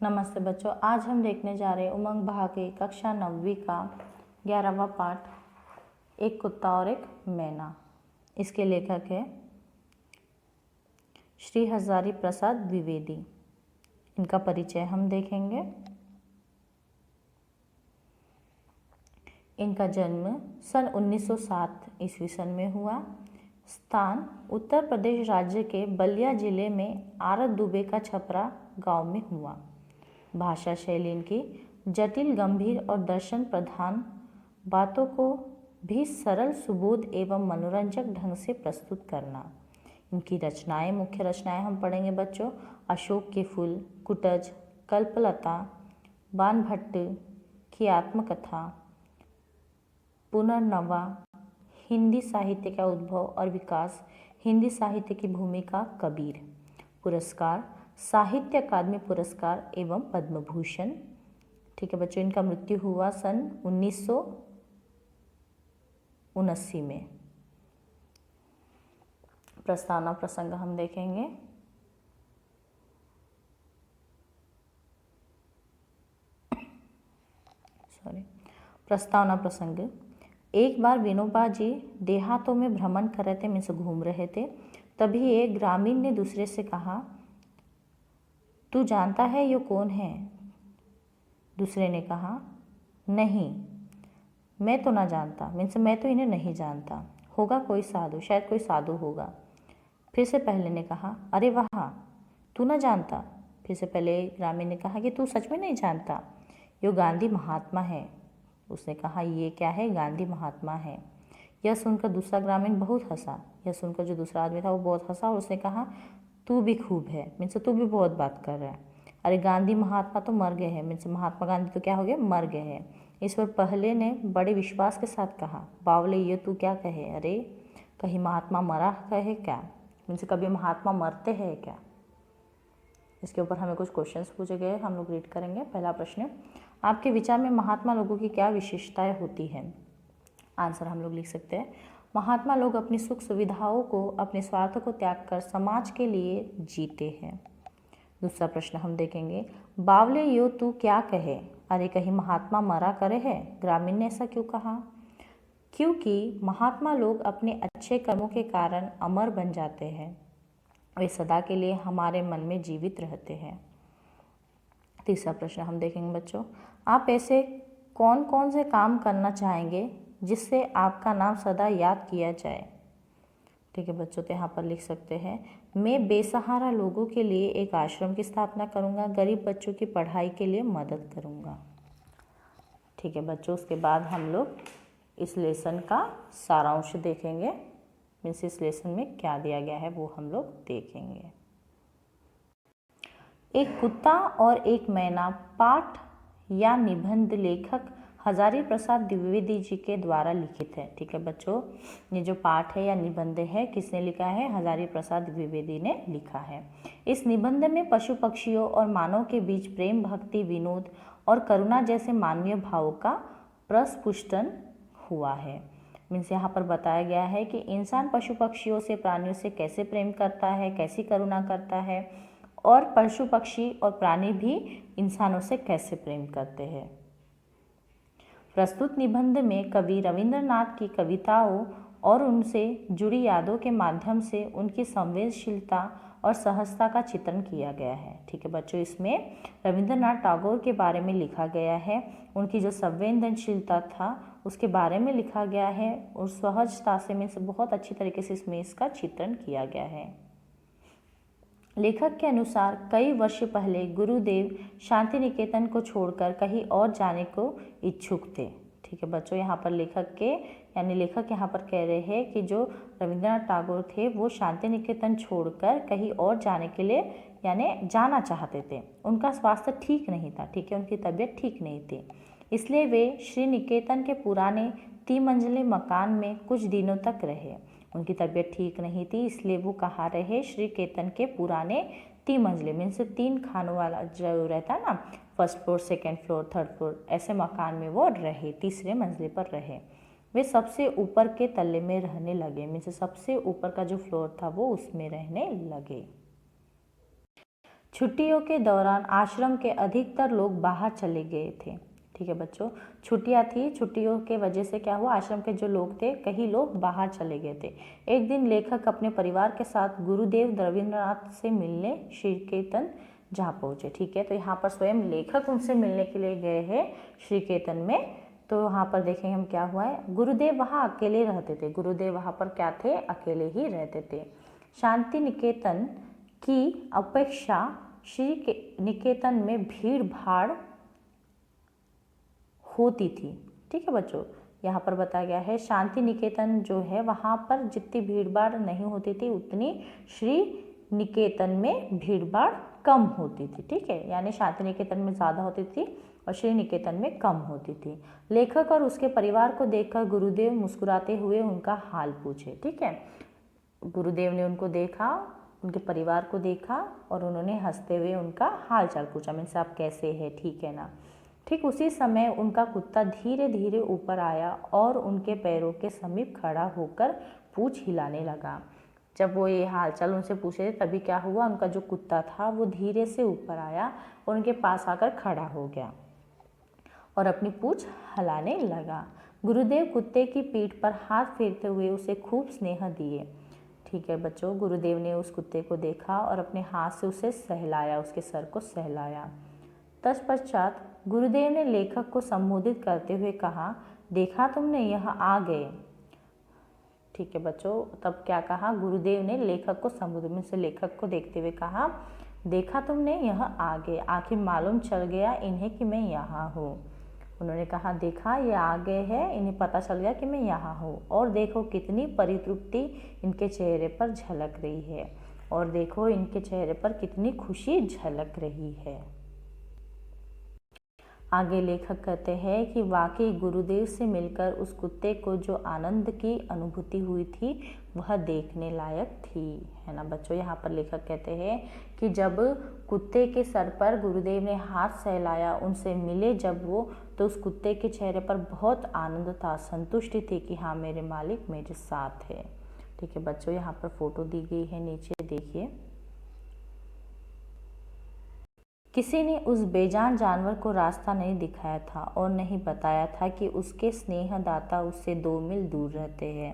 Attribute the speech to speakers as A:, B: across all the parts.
A: नमस्ते बच्चों, आज हम देखने जा रहे हैं उमंग भागे कक्षा 9वीं का 11वां पाठ एक कुत्ता और एक मैना। इसके लेखक है श्री हजारी प्रसाद द्विवेदी। इनका परिचय हम देखेंगे। इनका जन्म सन 1907 ईस्वी सन में हुआ। स्थान उत्तर प्रदेश राज्य के बलिया जिले में आरत दुबे का छपरा गांव में हुआ। भाषा शैली इनकी जटिल, गंभीर और दर्शन प्रधान, बातों को भी सरल, सुबोध एवं मनोरंजक ढंग से प्रस्तुत करना। इनकी रचनाएं, मुख्य रचनाएं हम पढ़ेंगे बच्चों। अशोक के फूल, कुटज, कल्पलता, बाणभट्ट की आत्मकथा, पुनर्नवा, हिंदी साहित्य का उद्भव और विकास, हिंदी साहित्य की भूमिका, कबीर। पुरस्कार साहित्य अकादमी पुरस्कार एवं पद्म भूषण। ठीक है बच्चों, इनका मृत्यु हुआ सन 1979 में। प्रस्तावना प्रसंग हम देखेंगे। प्रस्तावना प्रसंग। एक बार विनोबा जी देहातों में भ्रमण कर रहे थे, मीन्स घूम रहे थे। तभी एक ग्रामीण ने दूसरे से कहा, तू जानता है ये कौन है? दूसरे ने कहा, नहीं, मैं तो ना जानता, मीन्स मैं तो इन्हें नहीं जानता। होगा कोई साधु, शायद कोई साधु होगा। फिर से पहले ने कहा, अरे वाह, तू ना जानता? फिर से पहले ग्रामीण ने कहा कि तू सच में नहीं जानता, ये गांधी महात्मा है। उसने कहा, ये क्या है? गांधी महात्मा है। यह सुनकर दूसरा ग्रामीण बहुत हंसा। यह सुनकर जो दूसरा आदमी था वो बहुत हंसा और उसने कहा, तू भी खूब है, मीन्स तू भी बहुत बात कर रहा है। अरे गांधी महात्मा तो मर गए हैं, मीन्स महात्मा गांधी तो क्या हो गए? मर गए हैं। इस पर पहले ने बड़े विश्वास के साथ कहा, बावले ये तू क्या कहे? अरे कहीं महात्मा मरा कहे क्या? मीन्स कभी महात्मा मरते हैं क्या? इसके ऊपर हमें कुछ क्वेश्चंस पूछे गए, हम लोग रीड करेंगे। पहला प्रश्न, आपके विचार में महात्मा लोगों की क्या विशेषताएं होती हैं? आंसर हम लोग लिख सकते हैं, महात्मा लोग अपनी सुख सुविधाओं को, अपने स्वार्थ को त्याग कर समाज के लिए जीते हैं। दूसरा प्रश्न हम देखेंगे, बावले यो तू क्या कहे? अरे कहीं महात्मा मरा करे है? ग्रामीण ने ऐसा क्यों कहा? क्योंकि महात्मा लोग अपने अच्छे कर्मों के कारण अमर बन जाते हैं, वे सदा के लिए हमारे मन में जीवित रहते हैं। तीसरा प्रश्न हम देखेंगे बच्चों, आप ऐसे कौन कौन से काम करना चाहेंगे जिससे आपका नाम सदा याद किया जाए? ठीक है बच्चों, तो यहाँ पर लिख सकते हैं, मैं बेसहारा लोगों के लिए एक आश्रम की स्थापना करूँगा, गरीब बच्चों की पढ़ाई के लिए मदद करूँगा। ठीक है बच्चों, उसके बाद हम लोग इस लेसन का सारांश देखेंगे, मीन्स इस लेसन में क्या दिया गया है वो हम लोग देखेंगे। एक कुत्ता और एक मैना पाठ या निबंध लेखक हजारी प्रसाद द्विवेदी जी के द्वारा लिखित है। ठीक है बच्चों, ये जो पाठ है या निबंध है, किसने लिखा है? हजारी प्रसाद द्विवेदी ने लिखा है। इस निबंध में पशु पक्षियों और मानव के बीच प्रेम, भक्ति, विनोद और करुणा जैसे मानवीय भावों का प्रस्फुटन हुआ है। मीन्स यहाँ पर बताया गया है कि इंसान पशु पक्षियों से, प्राणियों से कैसे प्रेम करता है, कैसी करुणा करता है, और पशु पक्षी और प्राणी भी इंसानों से कैसे प्रेम करते हैं। प्रस्तुत निबंध में कवि रविंद्रनाथ की कविताओं और उनसे जुड़ी यादों के माध्यम से उनकी संवेदनशीलता और सहजता का चित्रण किया गया है। ठीक है बच्चों, इसमें रविंद्रनाथ टैगोर के बारे में लिखा गया है, उनकी जो संवेदनशीलता था उसके बारे में लिखा गया है, और सहजता से में बहुत अच्छी तरीके से इसमें इसका चित्रण किया गया है। लेखक के अनुसार कई वर्ष पहले गुरुदेव शांति निकेतन को छोड़कर कहीं और जाने को इच्छुक थे। ठीक है बच्चों, यहाँ पर लेखक यहाँ पर कह रहे हैं कि जो रविंद्रनाथ टैगोर थे वो शांति निकेतन छोड़कर कहीं और जाने के लिए यानी जाना चाहते थे। उनका स्वास्थ्य ठीक नहीं था, ठीक है, उनकी तबीयत ठीक नहीं थी, इसलिए वे श्री निकेतन के पुराने 3 मंजिले मकान में कुछ दिनों तक रहे। उनकी तबीयत ठीक नहीं थी, इसलिए वो कहाँ रहे? श्री केतन के पुराने 3 मंजिले, मीन्स 3 खानों वाला जो रहता है ना, first floor, second floor, third floor, ऐसे मकान में वो रहे, तीसरे मंजिले पर रहे। वे सबसे ऊपर के तल्ले में रहने लगे, मीन्स सबसे ऊपर का जो फ्लोर था वो उसमें रहने लगे। छुट्टियों के दौरान आश्रम के अधिकतर लोग बाहर चले गए थे। ठीक है बच्चों, छुट्टियां थी, छुट्टियों के वजह से क्या हुआ, आश्रम के जो लोग थे कई लोग बाहर चले गए थे। एक दिन लेखक अपने परिवार के साथ गुरुदेव रविंद्रनाथ से मिलने श्रीकेतन जा पहुँचे। ठीक है, तो यहाँ पर स्वयं लेखक उनसे मिलने के लिए गए हैं श्रीकेतन में। तो यहाँ पर देखेंगे हम क्या हुआ है, गुरुदेव वहाँ अकेले रहते थे। गुरुदेव वहाँ पर क्या थे, अकेले ही रहते थे। शांति निकेतन की अपेक्षा श्री निकेतन में भीड़ भाड़ होती थी। ठीक है बच्चों, यहाँ पर बताया गया है शांति निकेतन जो है वहाँ पर जितनी भीड़ भाड़ नहीं होती थी उतनी श्री निकेतन में भीड़ भाड़ कम होती थी। ठीक है, यानी शांति निकेतन में ज़्यादा होती थी और श्री निकेतन में कम होती थी। लेखक और उसके परिवार को देखकर गुरुदेव मुस्कुराते हुए उनका हाल पूछे। ठीक है, गुरुदेव ने उनको देखा, उनके परिवार को देखा और उन्होंने हंसते हुए उनका हाल चाल पूछा, मीन्स आप कैसे हैं, ठीक है ना। ठीक उसी समय उनका कुत्ता धीरे धीरे ऊपर आया और उनके पैरों के समीप खड़ा होकर पूंछ हिलाने लगा। जब वो ये हाल चाल उनसे पूछे तभी क्या हुआ, उनका जो कुत्ता था वो धीरे से ऊपर आया और उनके पास आकर खड़ा हो गया और अपनी पूंछ हिलाने लगा। गुरुदेव कुत्ते की पीठ पर हाथ फेरते हुए उसे खूब स्नेह दिए। ठीक है बच्चों, गुरुदेव ने उस कुत्ते को देखा और अपने हाथ से उसे सहलाया, उसके सर को सहलाया। तत्पश्चात गुरुदेव ने लेखक को संबोधित करते हुए कहा, देखा तुमने, यह आ गए। ठीक है बच्चों, तब क्या कहा, गुरुदेव ने लेखक को संबोधित से लेखक को देखते हुए कहा, देखा तुमने, यह आ गए, आखिर मालूम चल गया इन्हें कि मैं यहाँ हूँ। उन्होंने कहा, देखा ये आ गए हैं, इन्हें पता चल गया कि मैं यहाँ हूँ। और देखो कितनी परितृप्ति इनके चेहरे पर झलक रही है, और देखो इनके चेहरे पर कितनी खुशी झलक रही है। आगे लेखक कहते हैं कि वाकई गुरुदेव से मिलकर उस कुत्ते को जो आनंद की अनुभूति हुई थी वह देखने लायक थी, है ना बच्चों। यहाँ पर लेखक कहते हैं कि जब कुत्ते के सर पर गुरुदेव ने हाथ सहलाया, उनसे मिले जब वो, तो उस कुत्ते के चेहरे पर बहुत आनंद था, संतुष्टि थी कि हाँ मेरे मालिक मेरे साथ है। ठीक है बच्चों, यहाँ पर फोटो दी गई है, नीचे देखिए। किसी ने उस बेजान जानवर को रास्ता नहीं दिखाया था और नहीं बताया था कि उसके स्नेहदाता उससे 2 मील दूर रहते हैं।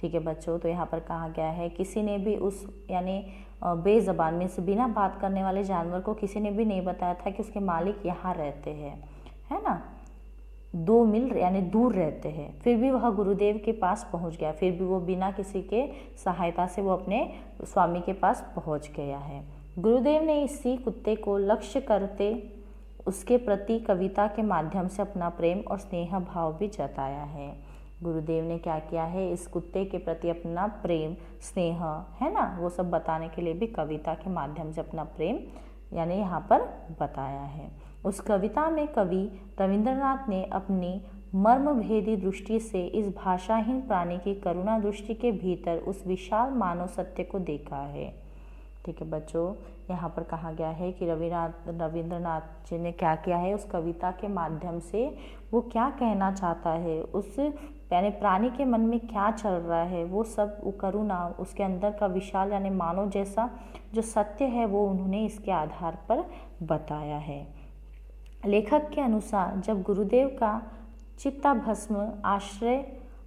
A: ठीक है बच्चों, तो यहाँ पर कहा गया है किसी ने भी उस यानी बेज़बान में से बिना बात करने वाले जानवर को किसी ने भी नहीं बताया था कि उसके मालिक यहाँ रहते हैं, है ना, 2 मील यानी दूर रहते हैं। फिर भी वह गुरुदेव के पास पहुँच गया, फिर भी वो बिना किसी के सहायता से वो अपने स्वामी के पास पहुँच गया है। गुरुदेव ने इसी कुत्ते को लक्ष्य करते उसके प्रति कविता के माध्यम से अपना प्रेम और स्नेह भाव भी जताया है। गुरुदेव ने क्या किया है, इस कुत्ते के प्रति अपना प्रेम स्नेह, है ना, वो सब बताने के लिए भी कविता के माध्यम से अपना प्रेम यानी यहाँ पर बताया है। उस कविता में कवि रविंद्रनाथ ने अपनी मर्मभेदी दृष्टि से इस भाषाहीन प्राणी की करुणा दृष्टि के भीतर उस विशाल मानव सत्य को देखा है। ठीक है बच्चों, यहाँ पर कहा गया है कि रविंद्रनाथ जी ने क्या किया है, उस कविता के माध्यम से वो क्या कहना चाहता है, उस यानी प्राणी के मन में क्या चल रहा है, वो सब वो करुणा, उसके अंदर का विशाल यानी मानव जैसा जो सत्य है वो उन्होंने इसके आधार पर बताया है। लेखक के अनुसार जब गुरुदेव का चिताभस्म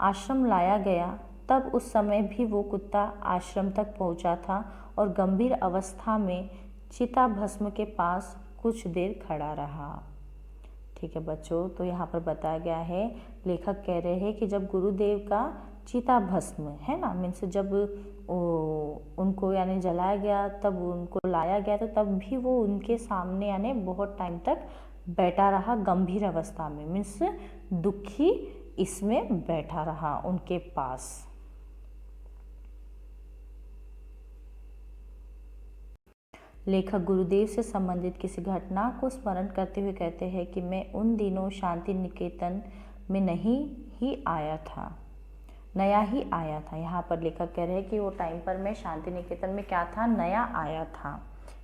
A: आश्रम लाया गया तब उस समय भी वो कुत्ता आश्रम तक पहुंचा था और गंभीर अवस्था में चिताभस्म के पास कुछ देर खड़ा रहा। ठीक है बच्चों, तो यहाँ पर बताया गया है, लेखक कह रहे हैं कि जब गुरुदेव का चिताभस्म, है ना, मीन्स जब उनको यानी जलाया गया, तब उनको लाया गया, तो तब भी वो उनके सामने यानी बहुत टाइम तक बैठा रहा गंभीर अवस्था में, मीन्स दुखी इसमें बैठा रहा उनके पास। लेखक गुरुदेव से संबंधित किसी घटना को स्मरण करते हुए कहते हैं कि मैं उन दिनों शांति निकेतन में नया ही आया था। यहाँ पर लेखक कह रहे हैं कि वो टाइम पर मैं शांति निकेतन में क्या था, नया आया था,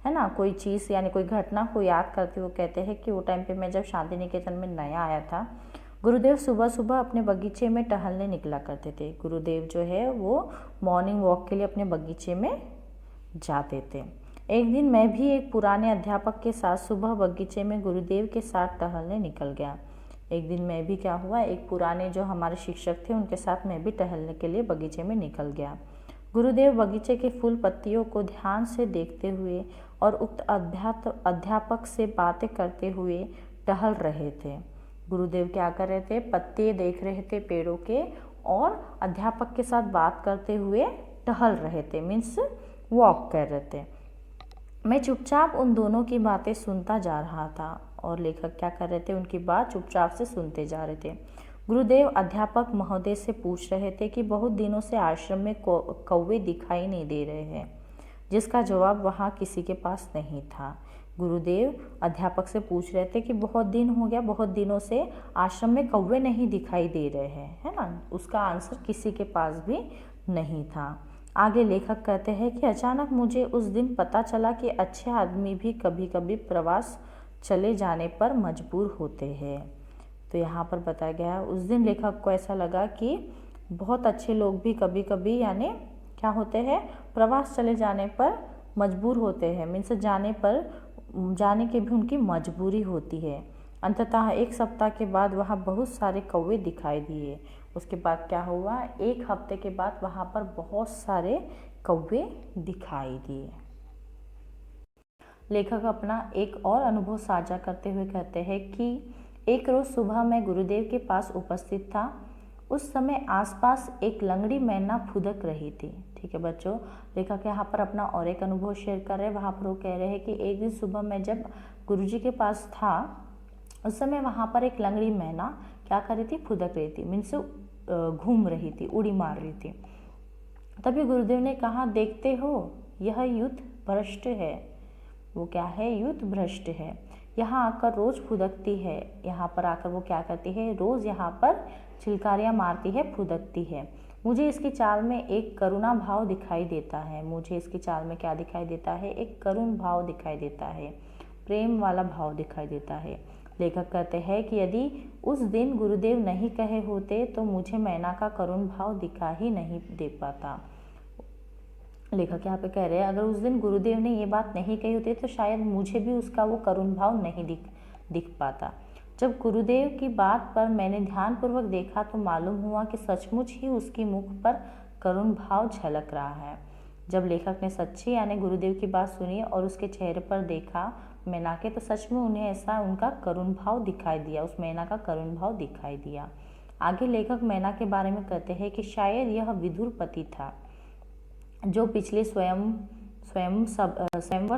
A: है ना, कोई चीज़ यानी कोई घटना को याद करते हुए कहते हैं कि वो टाइम पे मैं जब शांति निकेतन में नया आया था। गुरुदेव सुबह सुबह अपने बगीचे में टहलने निकला करते थे। गुरुदेव जो है वो मॉर्निंग वॉक के लिए अपने बगीचे में जाते थे। एक दिन मैं भी एक पुराने अध्यापक के साथ सुबह बगीचे में गुरुदेव के साथ टहलने निकल गया। एक दिन मैं भी क्या हुआ, एक पुराने जो हमारे शिक्षक थे उनके साथ मैं भी टहलने के लिए बगीचे में निकल गया। गुरुदेव बगीचे के फूल पत्तियों को ध्यान से देखते हुए और उक्त अध्यापक से बातें करते हुए टहल रहे थे। गुरुदेव क्या कर रहे थे, पत्ते देख रहे थे पेड़ों के और अध्यापक के साथ बात करते हुए टहल रहे थे, मीन्स वॉक कर रहे थे। मैं चुपचाप उन दोनों की बातें सुनता जा रहा था और लेखक क्या कर रहे थे, उनकी बात चुपचाप से सुनते जा रहे थे। गुरुदेव अध्यापक महोदय से पूछ रहे थे कि बहुत दिनों से आश्रम में कौवे दिखाई नहीं दे रहे हैं, जिसका जवाब वहाँ किसी के पास नहीं था। गुरुदेव अध्यापक से पूछ रहे थे कि बहुत दिन हो गया, बहुत दिनों से आश्रम में कौवे नहीं दिखाई दे रहे हैं, है ना। उसका आंसर किसी के पास भी नहीं था। आगे लेखक कहते हैं कि अचानक मुझे उस दिन पता चला कि अच्छे आदमी भी कभी कभी प्रवास चले जाने पर मजबूर होते हैं। तो यहाँ पर बताया गया है, उस दिन लेखक को ऐसा लगा कि बहुत अच्छे लोग भी कभी कभी यानी क्या होते हैं, प्रवास चले जाने पर मजबूर होते हैं, मीन्स जाने की भी उनकी मजबूरी होती है। अंततः एक सप्ताह के बाद वहाँ बहुत सारे कौवे दिखाई दिए। उसके बाद क्या हुआ, एक हफ्ते के बाद वहाँ पर बहुत सारे कौवे दिखाई दिए। लेखक अपना एक और अनुभव साझा करते हुए कहते हैं कि एक रोज़ सुबह मैं गुरुदेव के पास उपस्थित था। उस समय आसपास एक लंगड़ी मैना फुदक रही थी। ठीक है बच्चों, लेखक यहाँ पर अपना और एक अनुभव शेयर कर रहे हैं। वहाँ पर वो कह रहे हैं कि एक दिन सुबह मैं जब गुरुजी के पास था, उस समय वहाँ पर एक लंगड़ी मैना क्या कर रही थी, फुदक रही थी, मीन्स घूम रही थी, उड़ी मार रही थी। तभी गुरुदेव ने कहा, देखते हो यह युद्ध भ्रष्ट है। वो क्या है, युद्ध भ्रष्ट है। यहाँ आकर रोज़ फुदकती है, यहाँ पर आकर वो क्या करती है, रोज़ यहाँ पर चिलकारियाँ मारती है, फुदकती है। मुझे इसकी चाल में एक करुणा भाव दिखाई देता है। मुझे इसकी चाल में क्या दिखाई देता है, एक करुण भाव दिखाई देता है, प्रेम वाला भाव दिखाई देता है। लेखक कहते हैं कि यदि उस दिन गुरुदेव नहीं कहे होते तो मुझे मैना का करुण भाव दिखा ही नहीं दे पाता। लेखक यहाँ पे कह रहे हैं, अगर उस दिन गुरुदेव ने ये बात नहीं कही होती तो शायद मुझे भी उसका वो करुण भाव नहीं दिख पाता। जब गुरुदेव की बात पर मैंने ध्यानपूर्वक देखा तो मालूम हुआ कि सचमुच ही उसकी मुख पर करुण भाव झलक रहा है। जब लेखक ने सच्ची यानी गुरुदेव की बात सुनी और उसके चेहरे पर देखा मैना के, तो सच में उन्हें ऐसा उनका करुण भाव दिखाई दिया, उस मैना का करुण भाव दिखाई दिया। आगे लेखक मैना के बारे में कहते हैं कि शायद यह विदुर पति था जो पिछले स्वयंवर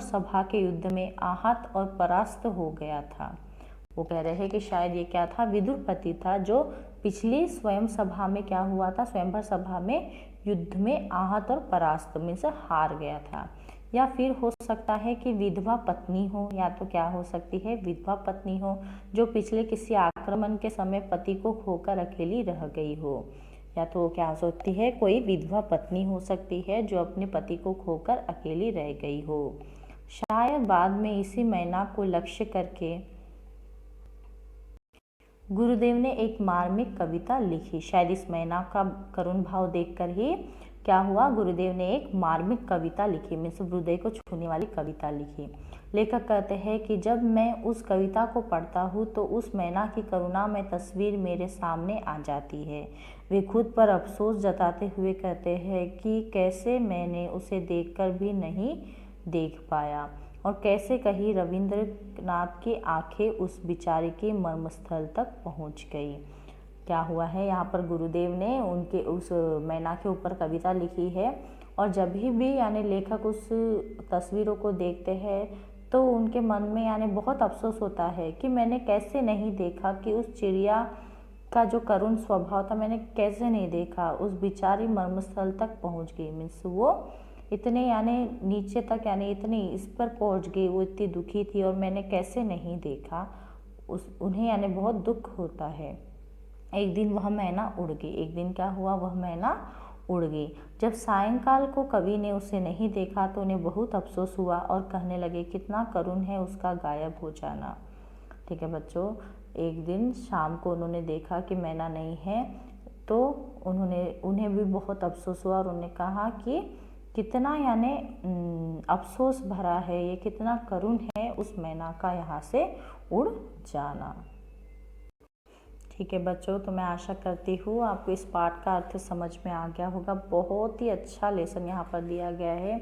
A: सभा के युद्ध में आहत और परास्त हो गया था। वो कह रहे हैं कि शायद ये क्या था, विदुरपति था जो पिछली स्वयं सभा में क्या हुआ था, स्वयंवर सभा में युद्ध में आहत और परास्त मीन्स हार गया था। या फिर हो सकता है कि विधवा पत्नी हो, या तो क्या हो सकती है, विधवा पत्नी हो जो पिछले किसी आक्रमण के समय पति को खोकर अकेली रह गई हो। या तो क्या हो सकती है, कोई विधवा पत्नी हो सकती है जो अपने पति को खोकर अकेली रह गई हो। शायद बाद में इसी मैना को लक्ष्य करके गुरुदेव ने एक मार्मिक कविता लिखी। शायद इस मैना का करुण भाव देखकर ही क्या हुआ, गुरुदेव ने एक मार्मिक कविता लिखी, मीन्स हृदय को छूने वाली कविता लिखी। लेखक कहते हैं कि जब मैं उस कविता को पढ़ता हूँ तो उस मैना की करुणामय तस्वीर मेरे सामने आ जाती है। वे खुद पर अफसोस जताते हुए कहते हैं कि कैसे मैंने उसे देखकर भी नहीं देख पाया और कैसे कहीं रविंद्रनाथ की आंखें उस बेचारे के मर्मस्थल तक पहुंच गई। क्या हुआ है, यहाँ पर गुरुदेव ने उनके उस मैना के ऊपर कविता लिखी है और जब भी यानी लेखक उस तस्वीरों को देखते हैं तो उनके मन में यानी बहुत अफसोस होता है कि मैंने कैसे नहीं देखा कि उस चिड़िया का जो करुण स्वभाव था मैंने कैसे नहीं देखा, उस बेचारी मर्मस्थल तक पहुँच गई, मीन्स वो इतने यानी नीचे तक यानी इतनी इस पर पहुंच गई, वो इतनी दुखी थी और मैंने कैसे नहीं देखा, उन्हें यानी बहुत दुख होता है। एक दिन वह मैना उड़ गई। एक दिन क्या हुआ, वह मैना उड़ गई। जब सायंकाल को कवि ने उसे नहीं देखा तो उन्हें बहुत अफसोस हुआ और कहने लगे कितना करुण है उसका गायब हो जाना। ठीक है बच्चों, एक दिन शाम को उन्होंने देखा कि मैना नहीं है तो उन्हें भी बहुत अफसोस हुआ और उन्होंने कहा कि कितना यानी अफसोस भरा है, ये कितना करुण है उस मैना का यहाँ से उड़ जाना। ठीक है बच्चों, तो मैं आशा करती हूँ आपको इस पाठ का अर्थ समझ में आ गया होगा। बहुत ही अच्छा लेसन यहाँ पर दिया गया है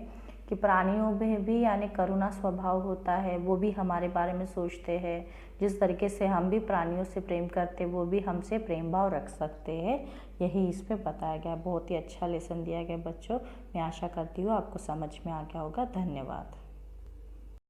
A: कि प्राणियों में भी यानी करुणा स्वभाव होता है, वो भी हमारे बारे में सोचते हैं। जिस तरीके से हम भी प्राणियों से प्रेम करते वो भी हमसे प्रेम भाव रख सकते हैं, यही इसमें बताया गया। बहुत ही अच्छा लेसन दिया गया बच्चों। मैं आशा करती हूँ आपको समझ में आ गया होगा। धन्यवाद।